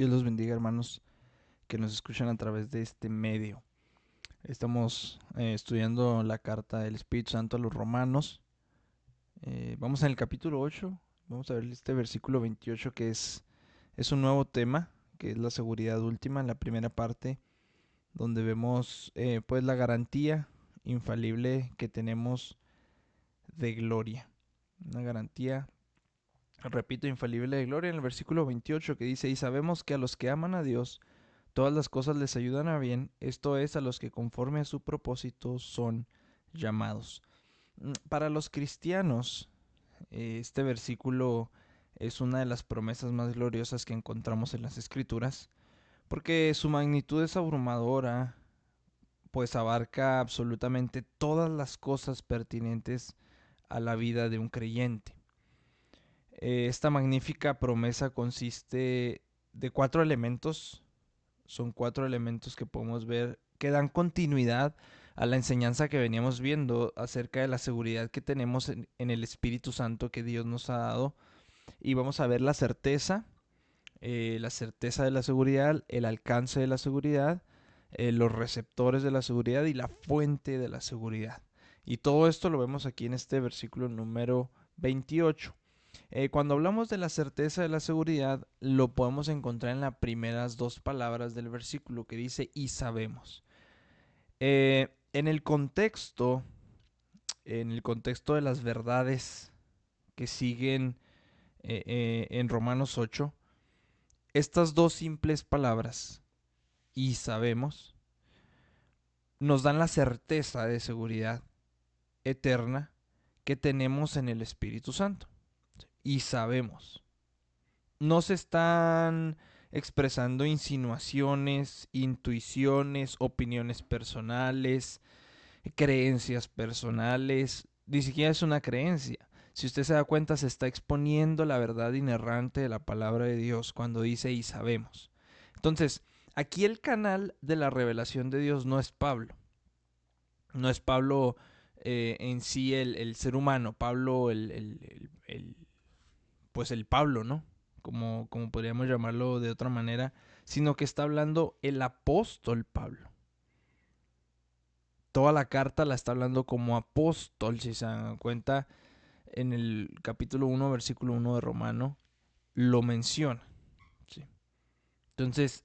Dios los bendiga, hermanos que nos escuchan a través de este medio. Estamos estudiando la carta del Espíritu Santo a los romanos. Vamos en el capítulo 8. Vamos a ver este versículo 28 que es un nuevo tema, que es la seguridad última, en la primera parte, donde vemos pues la garantía infalible que tenemos de gloria. Una garantía, repito, infalible de gloria en el versículo 28 que dice: y sabemos que a los que aman a Dios, todas las cosas les ayudan a bien, esto es, a los que conforme a su propósito son llamados. Para los cristianos, este versículo es una de las promesas más gloriosas que encontramos en las Escrituras, porque su magnitud es abrumadora, pues abarca absolutamente todas las cosas pertinentes a la vida de un creyente. Esta magnífica promesa consiste de 4 elementos. Son 4 elementos que podemos ver que dan continuidad a la enseñanza que veníamos viendo acerca de la seguridad que tenemos en el Espíritu Santo que Dios nos ha dado. Y vamos a ver la certeza de la seguridad, el alcance de la seguridad, los receptores de la seguridad y la fuente de la seguridad. Y todo esto lo vemos aquí en este versículo número 28. Cuando hablamos de la certeza de la seguridad, lo podemos encontrar en las primeras 2 palabras del versículo que dice y sabemos. En el contexto, de las verdades que siguen en Romanos 8, estas 2 simples palabras, y sabemos, nos dan la certeza de seguridad eterna que tenemos en el Espíritu Santo. Y sabemos. No se están expresando insinuaciones, intuiciones, opiniones personales, creencias personales. Ni siquiera es una creencia. Si usted se da cuenta, se está exponiendo la verdad inerrante de la palabra de Dios cuando dice y sabemos. Entonces, aquí el canal de la revelación de Dios no es Pablo. No es Pablo en sí el ser humano. Pablo, pues el Pablo, ¿no? Como podríamos llamarlo de otra manera, sino que está hablando el apóstol Pablo. Toda la carta la está hablando como apóstol, si se dan cuenta, en el capítulo 1, versículo 1 de Romano, lo menciona. ¿Sí? Entonces,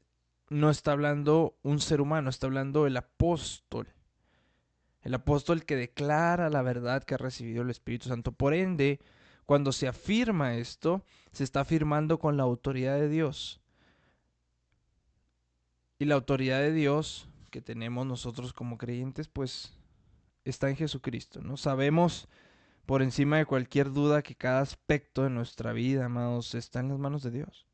no está hablando un ser humano, está hablando el apóstol. El apóstol que declara la verdad que ha recibido el Espíritu Santo. Por ende, cuando se afirma esto, se está afirmando con la autoridad de Dios. Y la autoridad de Dios que tenemos nosotros como creyentes, pues está en Jesucristo, ¿no? Sabemos por encima de cualquier duda que cada aspecto de nuestra vida, amados, está en las manos de Dios.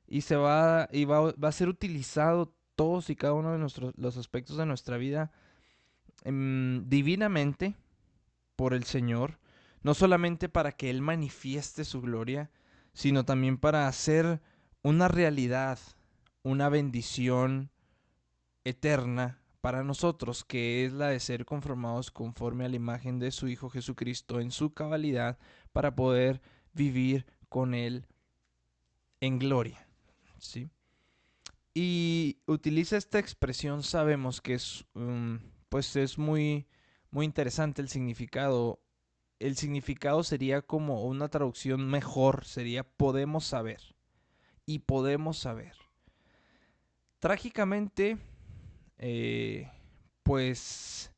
Y va a ser utilizado todos y cada uno de los aspectos de nuestra vida divinamente por el Señor, no solamente para que Él manifieste su gloria, sino también para hacer una realidad, una bendición eterna para nosotros, que es la de ser conformados conforme a la imagen de su Hijo Jesucristo en su cabalidad, para poder vivir con Él en gloria. ¿Sí? Y utiliza esta expresión, sabemos que pues es muy interesante el significado. El significado sería como una traducción mejor, sería podemos saber. Y podemos saber. Trágicamente, eh, pues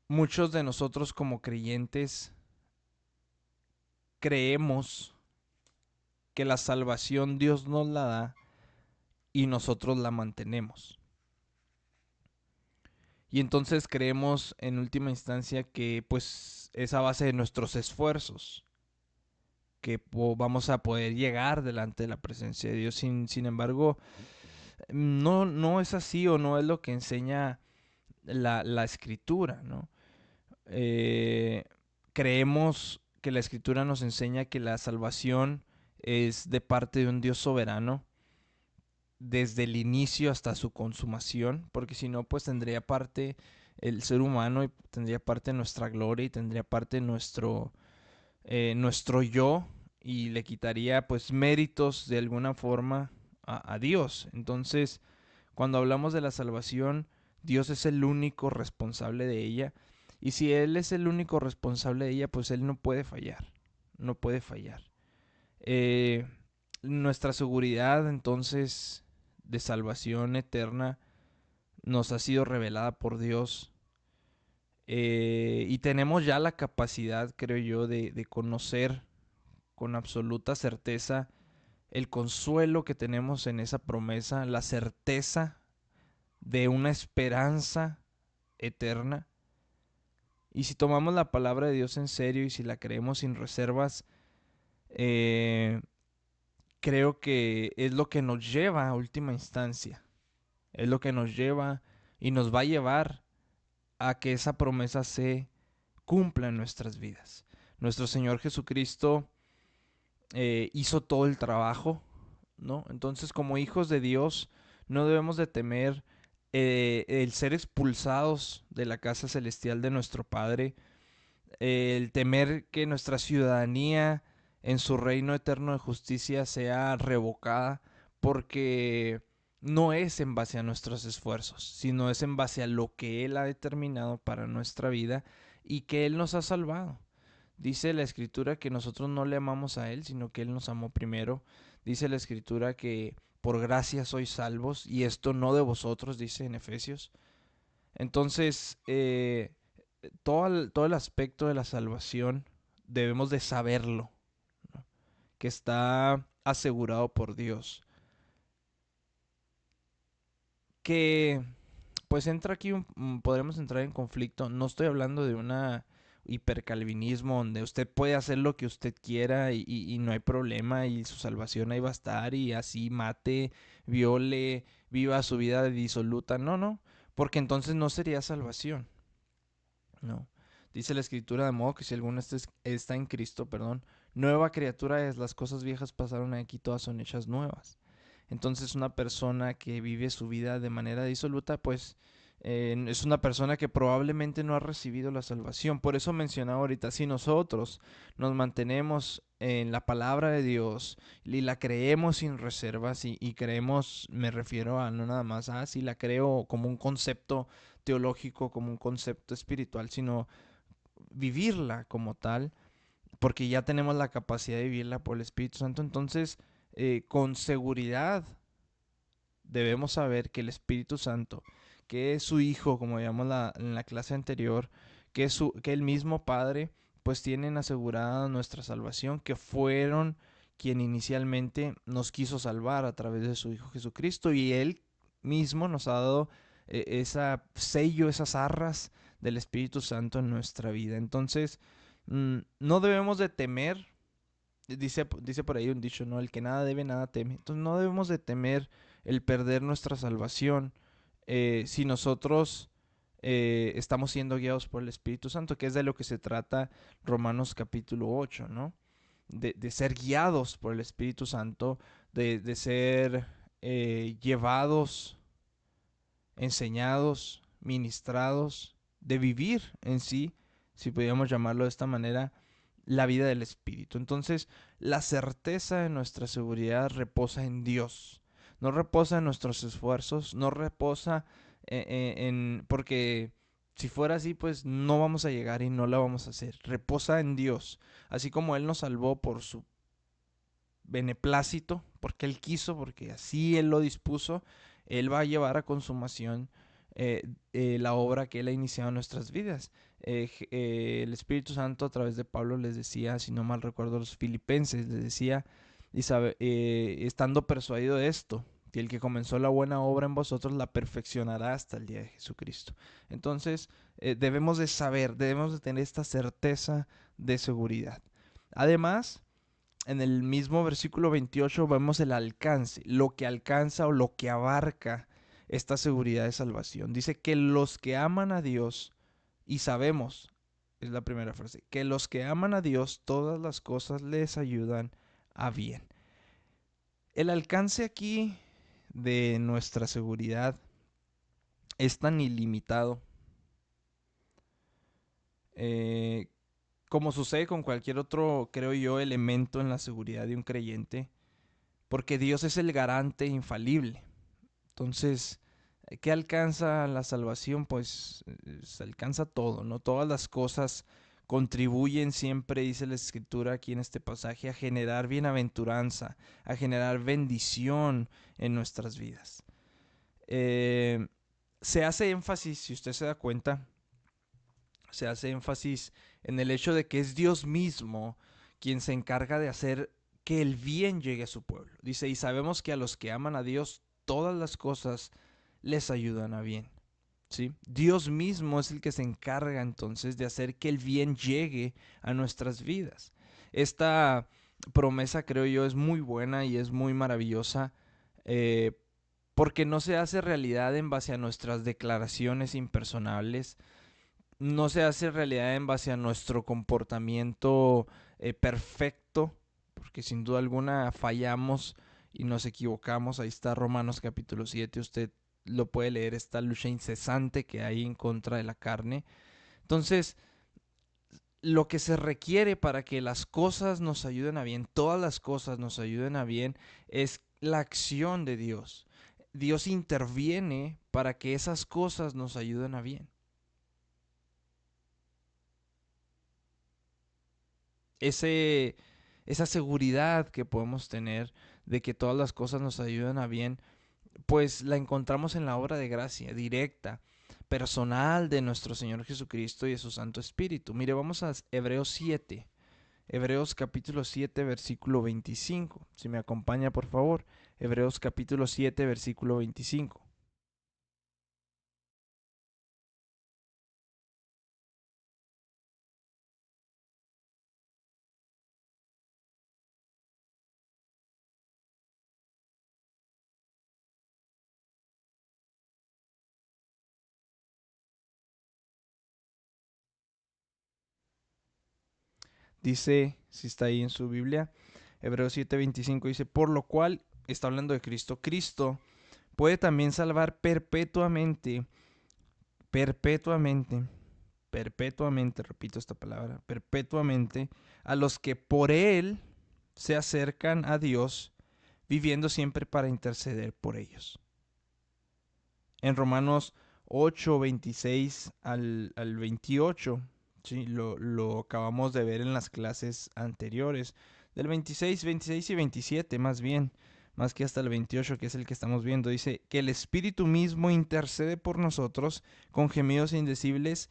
muchos de nosotros como creyentes creemos que la salvación Dios nos la da y nosotros la mantenemos. Y entonces creemos en última instancia que pues es a base de nuestros esfuerzos que vamos a poder llegar delante de la presencia de Dios. Sin embargo, no es así o no es lo que enseña la escritura, ¿no? Eh, Creemos que la escritura nos enseña que la salvación es de parte de un Dios soberano desde el inicio hasta su consumación, porque si no, pues tendría parte el ser humano y tendría parte nuestra gloria y tendría parte nuestro yo y le quitaría pues méritos de alguna forma a Dios. Entonces, cuando hablamos de la salvación, Dios es el único responsable de ella. Y si Él es el único responsable de ella, pues Él no puede fallar. No puede fallar. Eh, Nuestra seguridad entonces de salvación eterna nos ha sido revelada por Dios. Y tenemos ya la capacidad, creo yo, de conocer con absoluta certeza el consuelo que tenemos en esa promesa, la certeza de una esperanza eterna. Y si tomamos la palabra de Dios en serio y si la creemos sin reservas, eh, creo que es lo que nos lleva a última instancia. Es lo que nos lleva y nos va a llevar a que esa promesa se cumpla en nuestras vidas. Nuestro Señor Jesucristo hizo todo el trabajo, ¿no? Entonces, como hijos de Dios, no debemos de temer el ser expulsados de la casa celestial de nuestro Padre, el temer que nuestra ciudadanía en su reino eterno de justicia sea revocada, porque no es en base a nuestros esfuerzos, sino es en base a lo que Él ha determinado para nuestra vida y que Él nos ha salvado. Dice la escritura que nosotros no le amamos a Él, sino que Él nos amó primero. Dice la escritura que por gracia sois salvos y esto no de vosotros, dice en Efesios. Entonces, todo el aspecto de la salvación debemos de saberlo, ¿no? Que está asegurado por Dios. Que pues entra aquí, podremos entrar en conflicto. No estoy hablando de una hipercalvinismo donde usted puede hacer lo que usted quiera y no hay problema y su salvación ahí va a estar y así mate, viole, viva su vida disoluta. No, no, porque entonces no sería salvación. No. Dice la escritura de modo que si alguno está en Cristo, perdón, nueva criatura es, las cosas viejas pasaron aquí, todas son hechas nuevas. Entonces una persona que vive su vida de manera disoluta, pues es una persona que probablemente no ha recibido la salvación. Por eso mencionaba ahorita, si nosotros nos mantenemos en la palabra de Dios y la creemos sin reservas y creemos, me refiero a no nada más, si la creo como un concepto teológico, como un concepto espiritual, sino vivirla como tal, porque ya tenemos la capacidad de vivirla por el Espíritu Santo. Entonces, con seguridad debemos saber que el Espíritu Santo, que es su Hijo, como llamamos en la clase anterior, que el mismo Padre, pues tienen asegurada nuestra salvación, que fueron quien inicialmente nos quiso salvar a través de su Hijo Jesucristo, y Él mismo nos ha dado ese sello, esas arras del Espíritu Santo en nuestra vida. Entonces, no debemos de temer. Dice por ahí un dicho, ¿no? El que nada debe, nada teme. Entonces no debemos de temer el perder nuestra salvación si nosotros estamos siendo guiados por el Espíritu Santo, que es de lo que se trata Romanos capítulo 8, ¿no? De ser guiados por el Espíritu Santo, de ser llevados, enseñados, ministrados, de vivir en sí, si pudiéramos llamarlo de esta manera, la vida del Espíritu. Entonces, la certeza de nuestra seguridad reposa en Dios. No reposa en nuestros esfuerzos, no reposa porque si fuera así, pues no vamos a llegar y no la vamos a hacer. Reposa en Dios. Así como Él nos salvó por su beneplácito, porque Él quiso, porque así Él lo dispuso, Él va a llevar a consumación la obra que Él ha iniciado en nuestras vidas. El Espíritu Santo a través de Pablo les decía, si no mal recuerdo, a los filipenses, les decía, estando persuadido de esto, que el que comenzó la buena obra en vosotros la perfeccionará hasta el día de Jesucristo. Entonces, debemos de saber, debemos de tener esta certeza de seguridad. Además, en el mismo versículo 28 vemos el alcance, lo que alcanza o lo que abarca esta seguridad de salvación. Dice que los que aman a Dios, y sabemos, es la primera frase, que los que aman a Dios, todas las cosas les ayudan a bien. El alcance aquí de nuestra seguridad es tan ilimitado, eh, como sucede con cualquier otro, creo yo, elemento en la seguridad de un creyente. porque Dios es el garante infalible. Entonces, ¿qué alcanza la salvación? Pues se alcanza todo, ¿no? Todas las cosas contribuyen siempre, dice la Escritura aquí en este pasaje, a generar bienaventuranza, a generar bendición en nuestras vidas. Se hace énfasis, si usted se da cuenta, se hace énfasis en el hecho de que es Dios mismo quien se encarga de hacer que el bien llegue a su pueblo. Dice, y sabemos que a los que aman a Dios, todas las cosas les ayudan a bien. ¿Sí? Dios mismo es el que se encarga entonces de hacer que el bien llegue a nuestras vidas. Esta promesa, creo yo, es muy buena y es muy maravillosa, porque no se hace realidad en base a nuestras declaraciones impersonables, no se hace realidad en base a nuestro comportamiento perfecto, porque sin duda alguna fallamos y nos equivocamos. Ahí está Romanos capítulo 7, usted lo puede leer, esta lucha incesante que hay en contra de la carne. Entonces, lo que se requiere para que las cosas nos ayuden a bien, todas las cosas nos ayuden a bien, es la acción de Dios. Dios interviene para que esas cosas nos ayuden a bien. ese, esa seguridad que podemos tener de que todas las cosas nos ayudan a bien, pues la encontramos en la obra de gracia directa, personal de nuestro Señor Jesucristo y de su Santo Espíritu. Mire, vamos a Hebreos 7, Hebreos capítulo 7, versículo 25. Si me acompaña, por favor, Hebreos capítulo 7, versículo 25. Dice, si está ahí en su Biblia, Hebreos 7:25 dice, por lo cual, está hablando de Cristo, Cristo puede también salvar perpetuamente, perpetuamente, perpetuamente, repito esta palabra, perpetuamente, a los que por Él se acercan a Dios, viviendo siempre para interceder por ellos. En Romanos 8, 26 al 28, ¿sí? Lo acabamos de ver en las clases anteriores, del 26, 26 y 27 más bien, más que hasta el 28 que es el que estamos viendo, dice que el Espíritu mismo intercede por nosotros con gemidos indecibles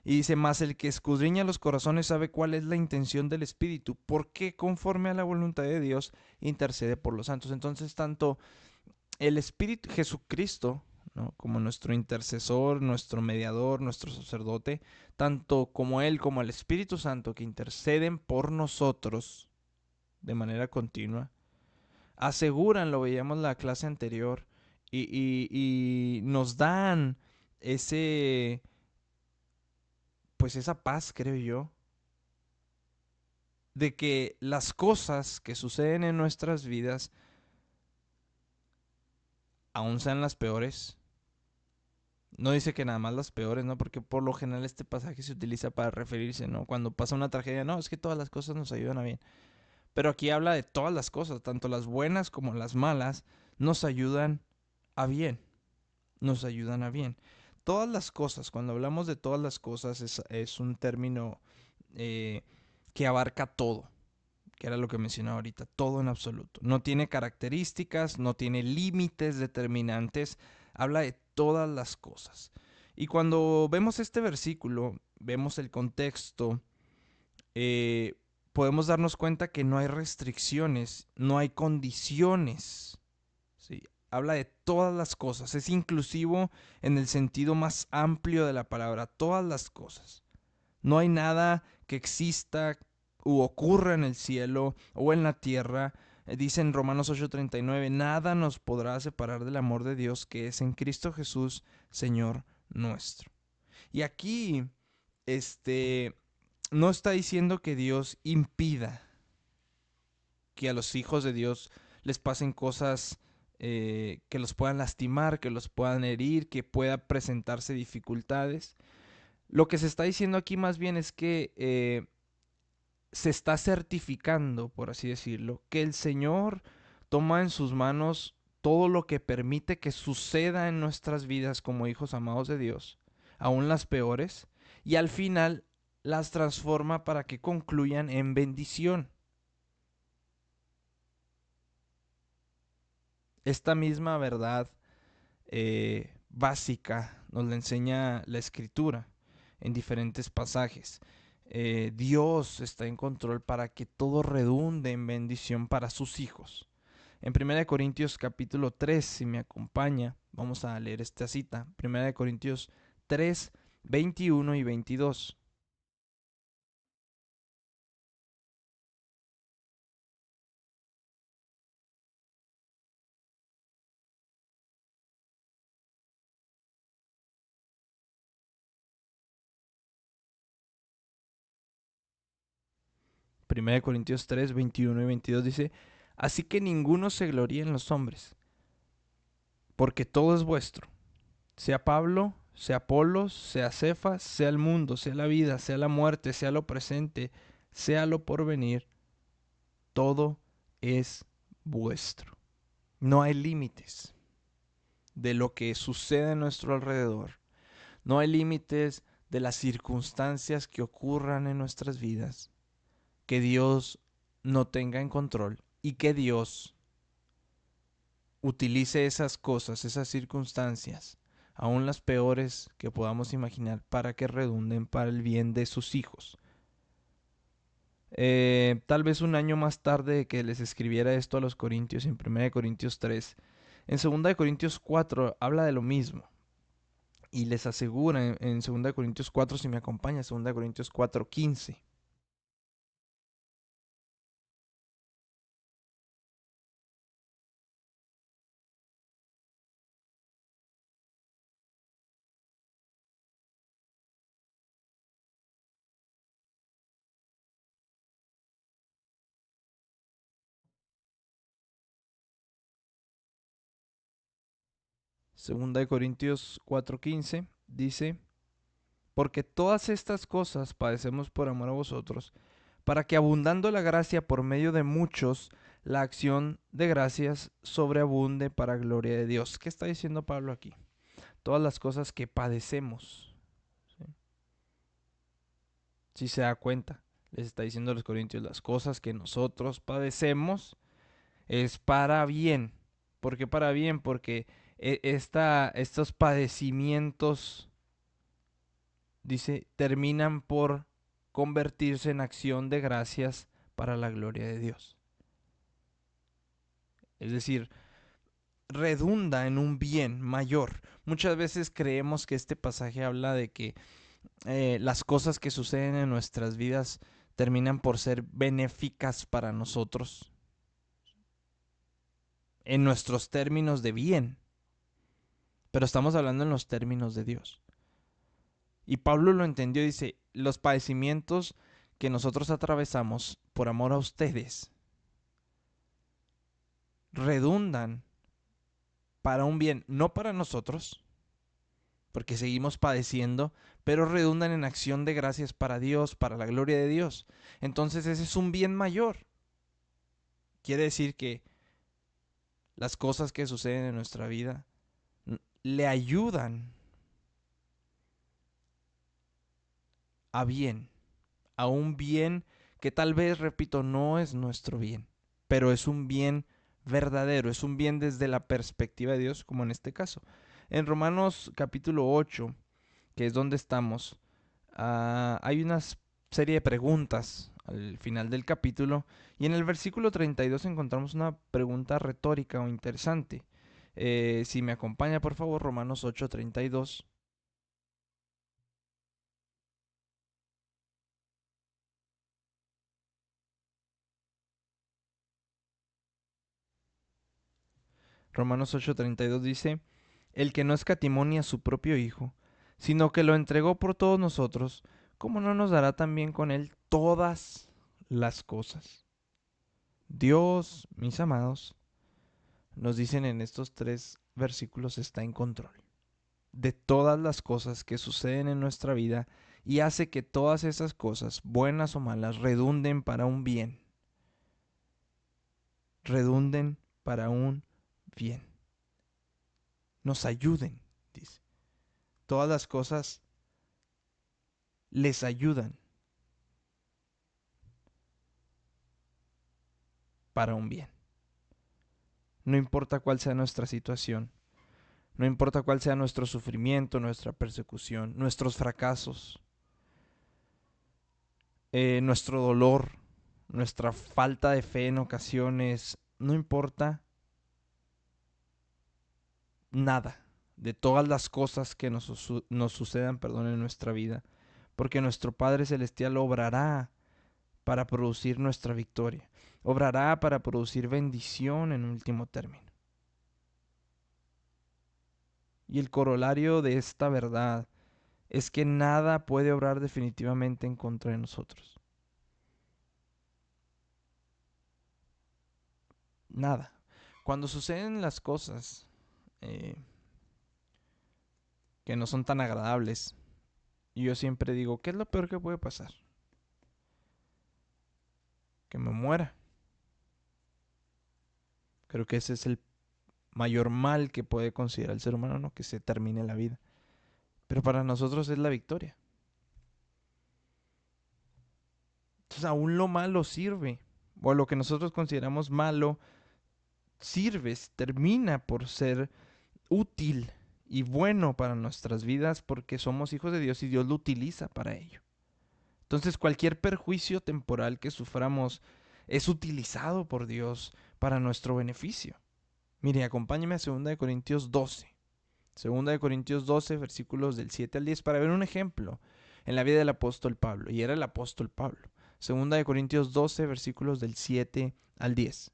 y dice, más el que escudriña los corazones sabe cuál es la intención del Espíritu, porque conforme a la voluntad de Dios intercede por los santos. Entonces, tanto el Espíritu Jesucristo, ¿no? Como nuestro intercesor, nuestro mediador, nuestro sacerdote, tanto como Él como el Espíritu Santo que interceden por nosotros de manera continua, aseguran, lo veíamos en la clase anterior, y nos dan ese, pues esa paz, creo yo, de que las cosas que suceden en nuestras vidas, aun sean las peores, no dice que nada más las peores, ¿no? Porque por lo general este pasaje se utiliza para referirse, ¿no? Cuando pasa una tragedia, no, es que todas las cosas nos ayudan a bien. Pero aquí habla de todas las cosas, tanto las buenas como las malas, nos ayudan a bien. Nos ayudan a bien. Todas las cosas, cuando hablamos de todas las cosas, es un término eh, que abarca todo, que era lo que mencionaba ahorita, todo en absoluto. No tiene características, no tiene límites determinantes, habla de todas las cosas. Y cuando vemos este versículo, vemos el contexto, eh, podemos darnos cuenta que no hay restricciones, no hay condiciones. ¿Sí? Habla de todas las cosas, es inclusivo en el sentido más amplio de la palabra, todas las cosas. No hay nada que exista u ocurra en el cielo o en la tierra. Dice en Romanos 8:39, nada nos podrá separar del amor de Dios que es en Cristo Jesús, Señor nuestro. Y aquí, no está diciendo que Dios impida que a los hijos de Dios les pasen cosas que los puedan lastimar, que los puedan herir, que pueda presentarse dificultades. Lo que se está diciendo aquí más bien es que se está certificando, por así decirlo, que el Señor toma en sus manos todo lo que permite que suceda en nuestras vidas como hijos amados de Dios, aún las peores, y al final las transforma para que concluyan en bendición. Esta misma verdad básica nos la enseña la Escritura en diferentes pasajes. Dios está en control para que todo redunde en bendición para sus hijos. En 1 Corintios capítulo 3, si me acompaña, vamos a leer esta cita. 1 Corintios 3, 21 y 22. 1 Corintios 3, 21 y 22 dice, así que ninguno se gloríe en los hombres, porque todo es vuestro, sea Pablo, sea Apolos, sea Cefas, sea el mundo, sea la vida, sea la muerte, sea lo presente, sea lo porvenir, todo es vuestro. No hay límites de lo que sucede a nuestro alrededor. No hay límites de las circunstancias que ocurran en nuestras vidas que Dios no tenga en control y que Dios utilice esas cosas, esas circunstancias, aun las peores que podamos imaginar, para que redunden para el bien de sus hijos. Tal vez un año más tarde de que les escribiera esto a los Corintios, en 1 Corintios 3, en 2 Corintios 4 habla de lo mismo. Y les asegura en 2 Corintios 4, si me acompaña, 2 Corintios 4, 15. Segunda de Corintios 4:15 dice, porque todas estas cosas padecemos por amor a vosotros, para que abundando la gracia por medio de muchos, la acción de gracias sobreabunde para gloria de Dios. ¿Qué está diciendo Pablo aquí? Todas las cosas que padecemos. ¿Sí? Si se da cuenta, les está diciendo a los corintios, las cosas que nosotros padecemos es para bien. ¿Por qué para bien? Porque estos padecimientos, dice, terminan por convertirse en acción de gracias para la gloria de Dios. Es decir, redunda en un bien mayor. Muchas veces creemos que este pasaje habla de que las cosas que suceden en nuestras vidas terminan por ser benéficas para nosotros en nuestros términos de bien, pero estamos hablando en los términos de Dios. Y Pablo lo entendió, dice, los padecimientos que nosotros atravesamos por amor a ustedes redundan para un bien, no para nosotros, porque seguimos padeciendo, pero redundan en acción de gracias para Dios, para la gloria de Dios. Entonces ese es un bien mayor. Quiere decir que las cosas que suceden en nuestra vida le ayudan a bien, a un bien que tal vez, repito, no es nuestro bien, pero es un bien verdadero, es un bien desde la perspectiva de Dios, como en este caso. En Romanos capítulo 8, que es donde estamos, hay una serie de preguntas al final del capítulo y en el versículo 32 encontramos una pregunta retórica o interesante. Si me acompaña, por favor, Romanos 8:32. Romanos 8:32 dice, el que no escatimó ni a su propio Hijo, sino que lo entregó por todos nosotros, ¿cómo no nos dará también con él todas las cosas? Dios, mis amados, nos dicen en estos 3 versículos, está en control de todas las cosas que suceden en nuestra vida y hace que todas esas cosas, buenas o malas, redunden para un bien, redunden para un bien. Nos ayuden, dice. Todas las cosas les ayudan para un bien. No importa cuál sea nuestra situación, no importa cuál sea nuestro sufrimiento, nuestra persecución, nuestros fracasos, nuestro dolor, nuestra falta de fe en ocasiones, no importa nada de todas las cosas que nos sucedan, en nuestra vida, porque nuestro Padre Celestial obrará para producir nuestra victoria, obrará para producir bendición en último término. Y el corolario de esta verdad es que nada puede obrar definitivamente en contra de nosotros. Nada. Cuando suceden las cosas eh, que no son tan agradables, yo siempre digo, ¿qué es lo peor que puede pasar? Que me muera. Creo que ese es el mayor mal que puede considerar el ser humano, ¿no? Que se termine la vida. Pero para nosotros es la victoria. Entonces aún lo malo sirve. O lo que nosotros consideramos malo sirve, termina por ser útil y bueno para nuestras vidas porque somos hijos de Dios y Dios lo utiliza para ello. Entonces cualquier perjuicio temporal que suframos es utilizado por Dios para nuestro beneficio. Mire, acompáñeme a 2 Corintios 12. 2 Corintios 12, versículos del 7 al 10, para ver un ejemplo en la vida del apóstol Pablo. Y era el apóstol Pablo. 2 Corintios 12, versículos del 7 al 10.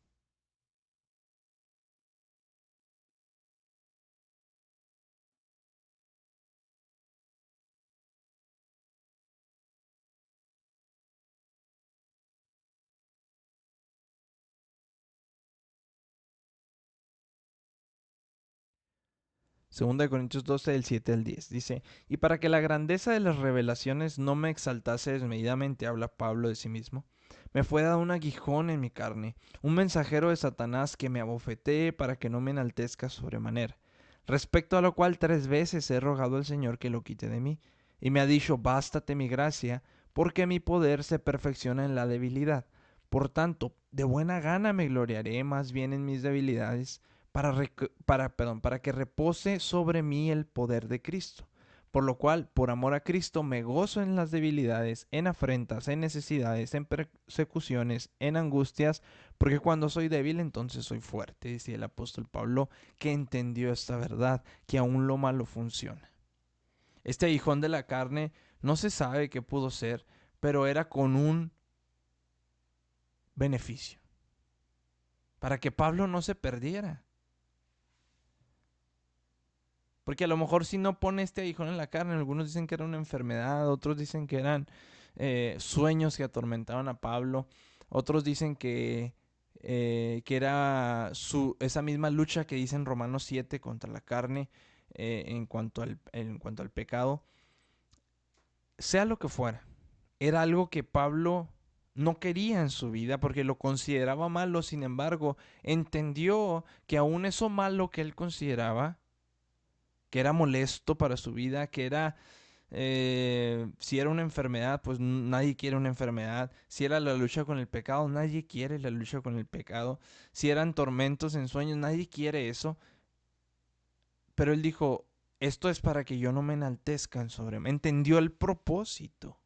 Segunda de Corintios 12, del 7 al 10. Dice, y para que la grandeza de las revelaciones no me exaltase desmedidamente, habla Pablo de sí mismo, me fue dado un aguijón en mi carne, un mensajero de Satanás que me abofetee para que no me enaltezca sobremanera. Respecto a lo cual 3 veces he rogado al Señor que lo quite de mí, y me ha dicho, bástate mi gracia, porque mi poder se perfecciona en la debilidad. Por tanto, de buena gana me gloriaré más bien en mis debilidades, para que repose sobre mí el poder de Cristo. Por lo cual, por amor a Cristo, me gozo en las debilidades, en afrentas, en necesidades, en persecuciones, en angustias, porque cuando soy débil, entonces soy fuerte, dice el apóstol Pablo, que entendió esta verdad, que aún lo malo funciona. Este aguijón de la carne no se sabe qué pudo ser, pero era con un beneficio, para que Pablo no se perdiera. Porque a lo mejor si no pone este aguijón en la carne, algunos dicen que era una enfermedad, otros dicen que eran sueños que atormentaban a Pablo, otros dicen que era esa misma lucha que dice en Romanos 7 contra la carne en cuanto al pecado. Sea lo que fuera, era algo que Pablo no quería en su vida porque lo consideraba malo, sin embargo, entendió que aún eso malo que él consideraba, que era molesto para su vida, que era, si era una enfermedad, pues nadie quiere una enfermedad, si era la lucha con el pecado, nadie quiere la lucha con el pecado, si eran tormentos en sueños, nadie quiere eso, pero él dijo, esto es para que yo no me enaltezcan sobre mí, entendió el propósito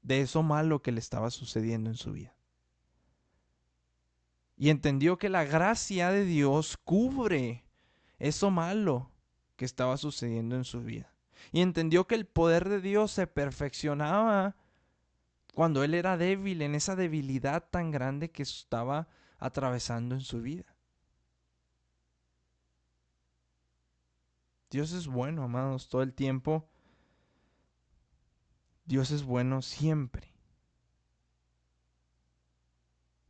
de eso malo que le estaba sucediendo en su vida. Y entendió que la gracia de Dios cubre eso malo que estaba sucediendo en su vida. Y entendió que el poder de Dios se perfeccionaba cuando él era débil, en esa debilidad tan grande que estaba atravesando en su vida. Dios es bueno, amados, todo el tiempo. Dios es bueno siempre.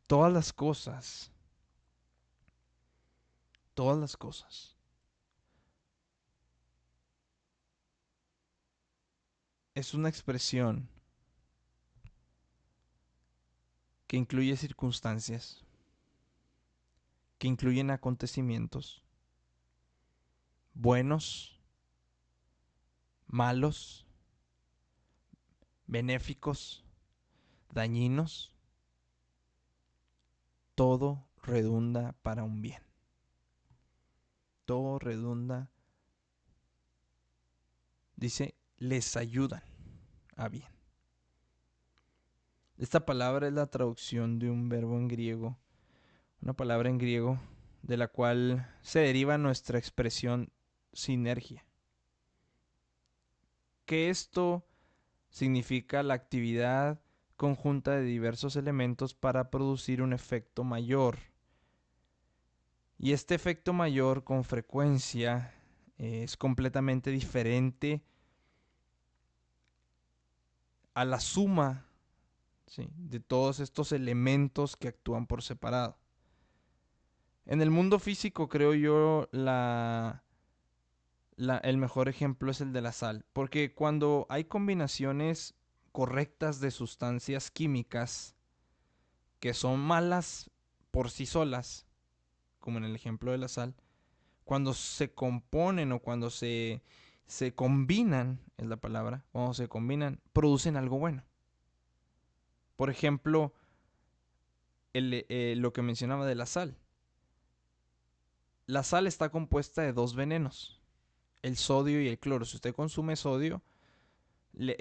Todas las cosas, todas las cosas. Es una expresión que incluye circunstancias. que incluyen acontecimientos buenos, malos, benéficos, dañinos, todo redunda para un bien. Todo redunda, dice, les ayudan a bien. Esta palabra es la traducción de un verbo en griego, una palabra en griego de la cual se deriva nuestra expresión sinergia. Que esto significa la actividad conjunta de diversos elementos para producir un efecto mayor. Y este efecto mayor con frecuencia es completamente diferente a la suma, ¿sí?, de todos estos elementos que actúan por separado. En el mundo físico, creo yo, el mejor ejemplo es el de la sal, porque cuando hay combinaciones correctas de sustancias químicas que son malas por sí solas, como en el ejemplo de la sal, cuando se componen o cuando se combinan, es la palabra, cuando se combinan, producen algo bueno. Por ejemplo, lo que mencionaba de la sal. La sal está compuesta de dos venenos, el sodio y el cloro. Si usted consume sodio, le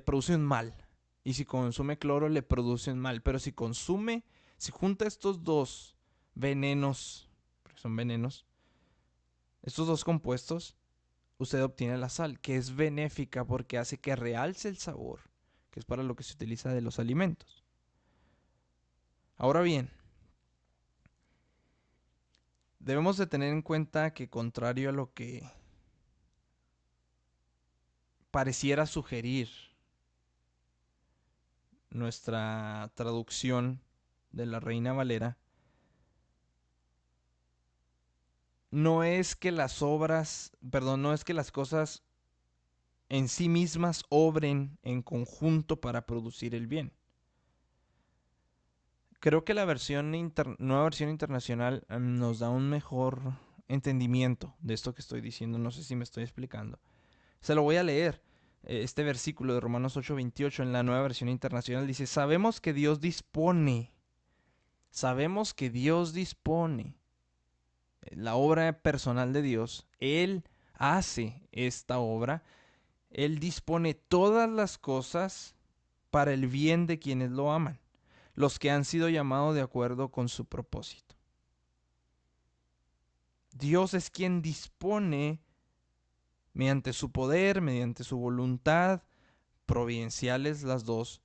produce un mal. Y si consume cloro, le produce un mal. Pero si junta estos dos venenos, porque son venenos, estos dos compuestos, usted obtiene la sal, que es benéfica porque hace que realce el sabor, que es para lo que se utiliza de los alimentos. Ahora bien, debemos de tener en cuenta que, contrario a lo que pareciera sugerir nuestra traducción de la Reina Valera, no es que las cosas en sí mismas obren en conjunto para producir el bien. Creo que la nueva versión internacional nos da un mejor entendimiento de esto que estoy diciendo. No sé si me estoy explicando. Se lo voy a leer. Este versículo de Romanos 8:28 en la nueva versión internacional dice: sabemos que Dios dispone la obra personal de Dios. Él hace esta obra. Él dispone todas las cosas para el bien de quienes lo aman, los que han sido llamados de acuerdo con su propósito. Dios es quien dispone, mediante su poder, mediante su voluntad, providenciales las dos,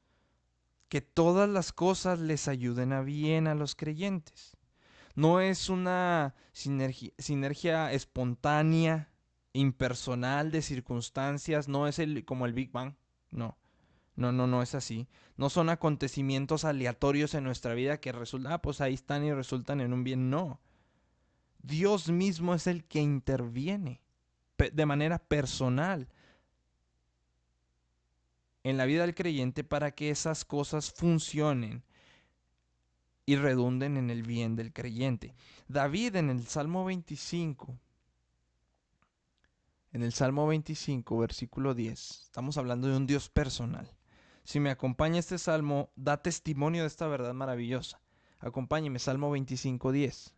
que todas las cosas les ayuden a bien a los creyentes. No es una sinergia espontánea, impersonal de circunstancias, no es como el Big Bang, no. No es así. No son acontecimientos aleatorios en nuestra vida que resultan, pues ahí están y resultan en un bien. No. Dios mismo es el que interviene de manera personal en la vida del creyente para que esas cosas funcionen y redunden en el bien del creyente. David en el Salmo 25, versículo 10, estamos hablando de un Dios personal. Si me acompaña este salmo, da testimonio de esta verdad maravillosa. Acompáñeme, Salmo 25, 10.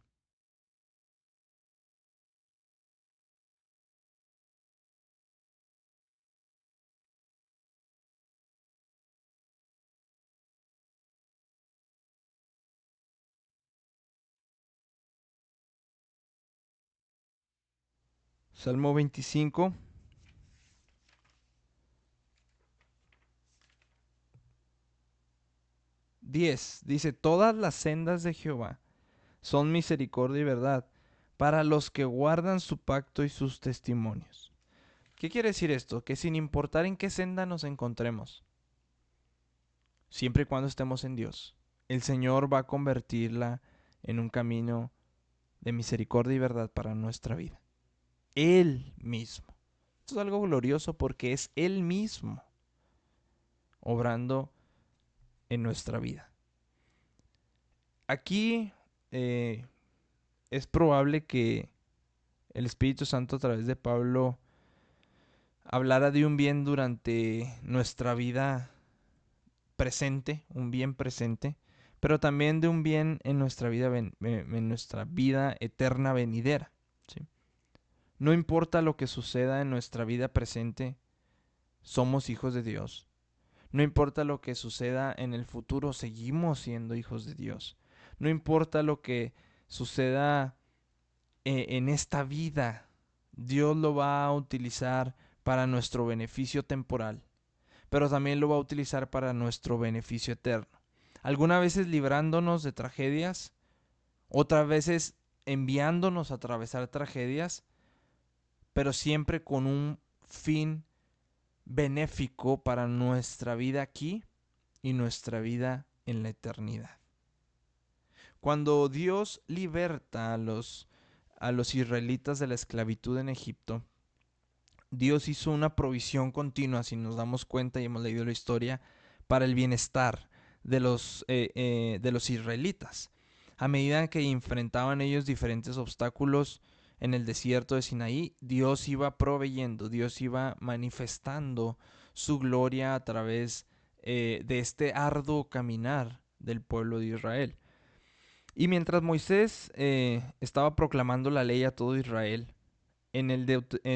Salmo 25, 10. Dice: todas las sendas de Jehová son misericordia y verdad para los que guardan su pacto y sus testimonios. ¿Qué quiere decir esto? Que sin importar en qué senda nos encontremos, siempre y cuando estemos en Dios, el Señor va a convertirla en un camino de misericordia y verdad para nuestra vida. Él mismo. Esto es algo glorioso porque es Él mismo obrando en nuestra vida. Aquí eh, es probable que el Espíritu Santo a través de Pablo hablara de un bien durante nuestra vida presente, un bien presente, pero también de un bien en nuestra vida, en nuestra vida eterna venidera. ¿Sí? No importa lo que suceda en nuestra vida presente, somos hijos de Dios. No importa lo que suceda en el futuro, seguimos siendo hijos de Dios. No importa lo que suceda en esta vida, Dios lo va a utilizar para nuestro beneficio temporal, pero también lo va a utilizar para nuestro beneficio eterno. Algunas veces librándonos de tragedias, otras veces enviándonos a atravesar tragedias, pero siempre con un fin benéfico para nuestra vida aquí y nuestra vida en la eternidad. Cuando Dios liberta a los israelitas de la esclavitud en Egipto, Dios hizo una provisión continua, si nos damos cuenta y hemos leído la historia, para el bienestar de los israelitas. A medida que enfrentaban ellos diferentes obstáculos en el desierto de Sinaí, Dios iba proveyendo, Dios iba manifestando su gloria a través de este arduo caminar del pueblo de Israel. Y mientras Moisés estaba proclamando la ley a todo Israel, en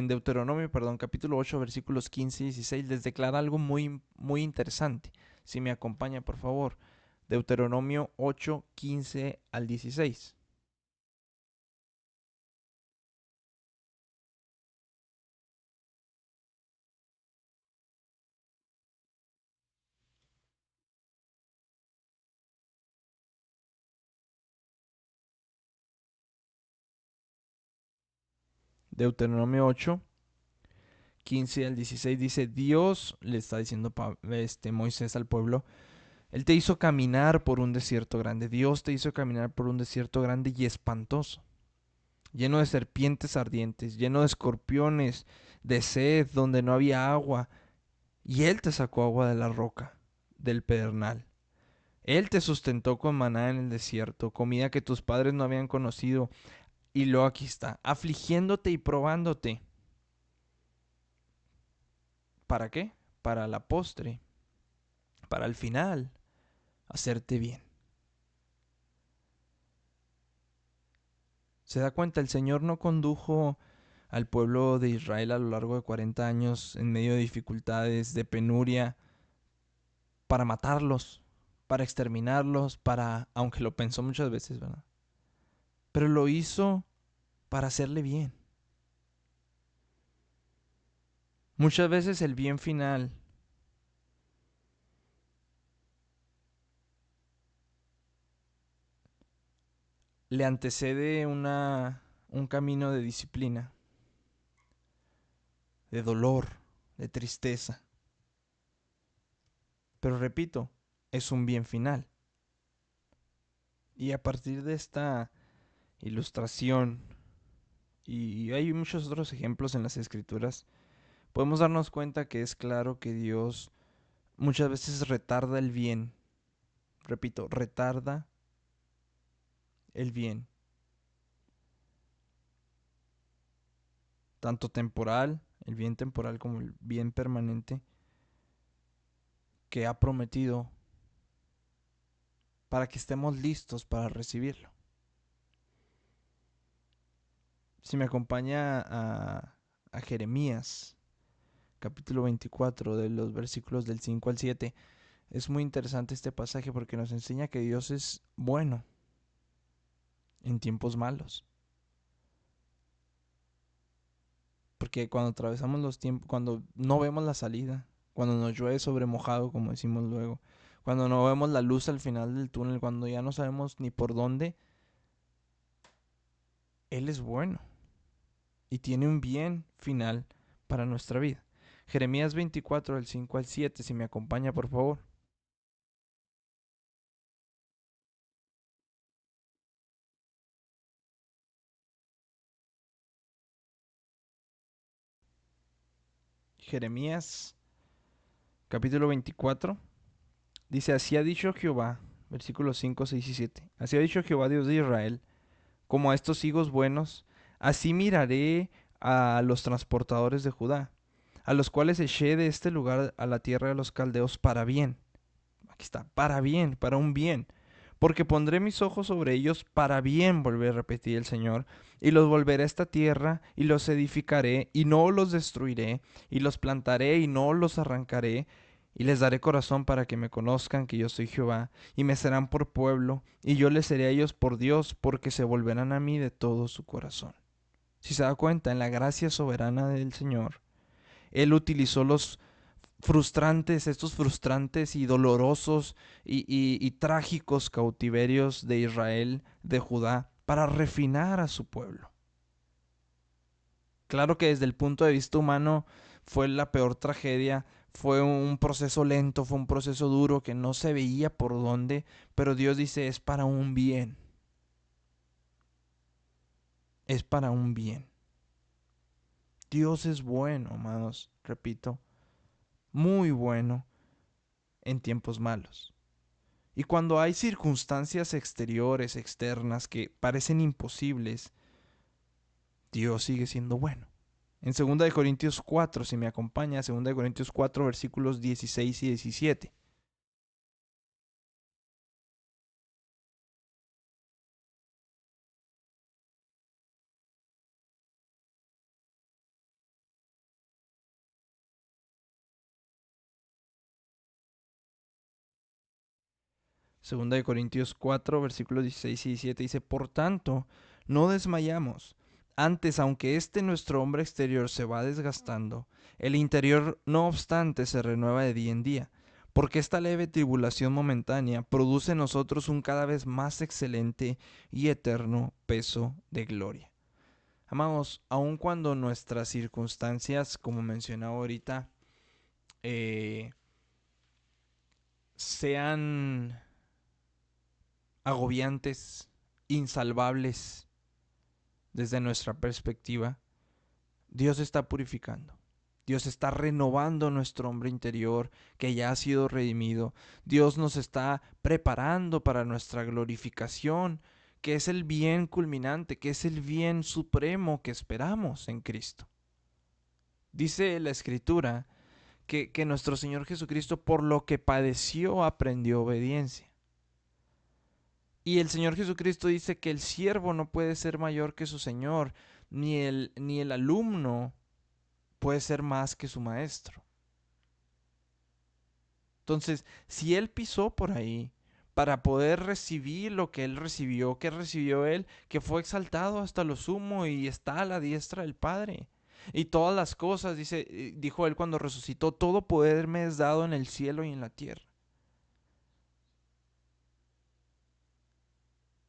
Deuteronomio, perdón, capítulo 8, versículos 15 y 16, les declara algo muy interesante. Si me acompaña, por favor. Deuteronomio 8, 15 al 16. Deuteronomio 8, 15 al 16 dice, Dios le está diciendo Moisés al pueblo, Él te hizo caminar por un desierto grande. Dios te hizo caminar por un desierto grande y espantoso, lleno de serpientes ardientes, lleno de escorpiones, de sed, donde no había agua. Y Él te sacó agua de la roca, del pedernal. Él te sustentó con maná en el desierto, comida que tus padres no habían conocido. Y luego aquí está, afligiéndote y probándote. ¿Para qué? Para la postre, para el final, hacerte bien. ¿Se da cuenta? El Señor no condujo al pueblo de Israel a lo largo de 40 años en medio de dificultades, de penuria, para matarlos, para exterminarlos, aunque lo pensó muchas veces, ¿verdad? Pero lo hizo para hacerle bien. Muchas veces el bien final le antecede un camino de disciplina, de dolor, de tristeza. Pero repito, es un bien final. Y a partir de esta ilustración, y hay muchos otros ejemplos en las escrituras, podemos darnos cuenta que es claro que Dios muchas veces retarda el bien. Repito, retarda el bien. Tanto temporal, el bien temporal como el bien permanente que ha prometido para que estemos listos para recibirlo. Si me acompaña a Jeremías, capítulo 24, de los versículos del 5 al 7, es muy interesante este pasaje porque nos enseña que Dios es bueno en tiempos malos. Porque cuando atravesamos los tiempos, cuando no vemos la salida, cuando nos llueve sobre mojado, como decimos luego, cuando no vemos la luz al final del túnel, cuando ya no sabemos ni por dónde, Él es bueno y tiene un bien final para nuestra vida. Jeremías 24, del 5 al 7, si me acompaña por favor. Jeremías capítulo 24 dice, así ha dicho Jehová, versículos 5, 6 y 7. Así ha dicho Jehová Dios de Israel, como a estos higos buenos, así miraré a los transportadores de Judá, a los cuales eché de este lugar a la tierra de los caldeos para bien. Aquí está, para bien, para un bien. Porque pondré mis ojos sobre ellos para bien, volveré a repetir el Señor, y los volveré a esta tierra, y los edificaré, y no los destruiré, y los plantaré, y no los arrancaré, y les daré corazón para que me conozcan que yo soy Jehová, y me serán por pueblo, y yo les seré a ellos por Dios, porque se volverán a mí de todo su corazón. Si se da cuenta, en la gracia soberana del Señor, Él utilizó estos frustrantes y dolorosos y trágicos cautiverios de Israel, de Judá, para refinar a su pueblo. Claro que desde el punto de vista humano fue la peor tragedia, fue un proceso lento, fue un proceso duro que no se veía por dónde, pero Dios dice es para un bien, es para un bien. Dios es bueno, amados, repito, muy bueno en tiempos malos. Y cuando hay circunstancias exteriores, externas, que parecen imposibles, Dios sigue siendo bueno. En 2 Corintios 4, si me acompaña, 2 Corintios 4, versículos 16 y 17. Segunda de Corintios 4, versículos 16 y 17 dice, por tanto, no desmayamos. Antes, aunque este nuestro hombre exterior se va desgastando, el interior no obstante se renueva de día en día, porque esta leve tribulación momentánea produce en nosotros un cada vez más excelente y eterno peso de gloria. Amados, aun cuando nuestras circunstancias, como mencionaba ahorita, eh, sean agobiantes, insalvables desde nuestra perspectiva, Dios está purificando. Dios está renovando nuestro hombre interior que ya ha sido redimido. Dios nos está preparando para nuestra glorificación, que es el bien culminante, que es el bien supremo que esperamos en Cristo. Dice la Escritura que nuestro Señor Jesucristo por lo que padeció aprendió obediencia. Y el Señor Jesucristo dice que el siervo no puede ser mayor que su Señor, ni el alumno puede ser más que su maestro. Entonces, si Él pisó por ahí para poder recibir lo que Él recibió, que recibió Él, que fue exaltado hasta lo sumo y está a la diestra del Padre. Y todas las cosas, dijo Él cuando resucitó, todo poder me es dado en el cielo y en la tierra.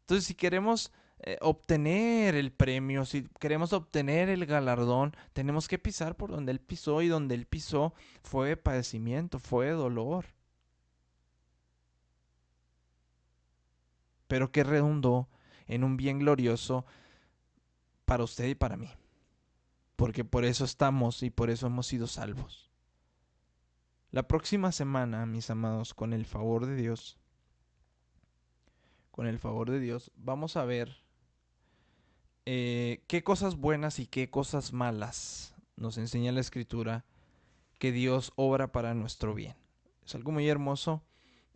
Entonces, si queremos obtener el premio, si queremos obtener el galardón, tenemos que pisar por donde Él pisó y donde Él pisó fue padecimiento, fue dolor, pero que redundó en un bien glorioso para usted y para mí, porque por eso estamos y por eso hemos sido salvos. La próxima semana, mis amados, con el favor de Dios, vamos a ver qué cosas buenas y qué cosas malas nos enseña la Escritura que Dios obra para nuestro bien. Es algo muy hermoso.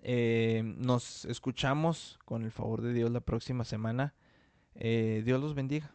Nos escuchamos con el favor de Dios la próxima semana. Dios los bendiga.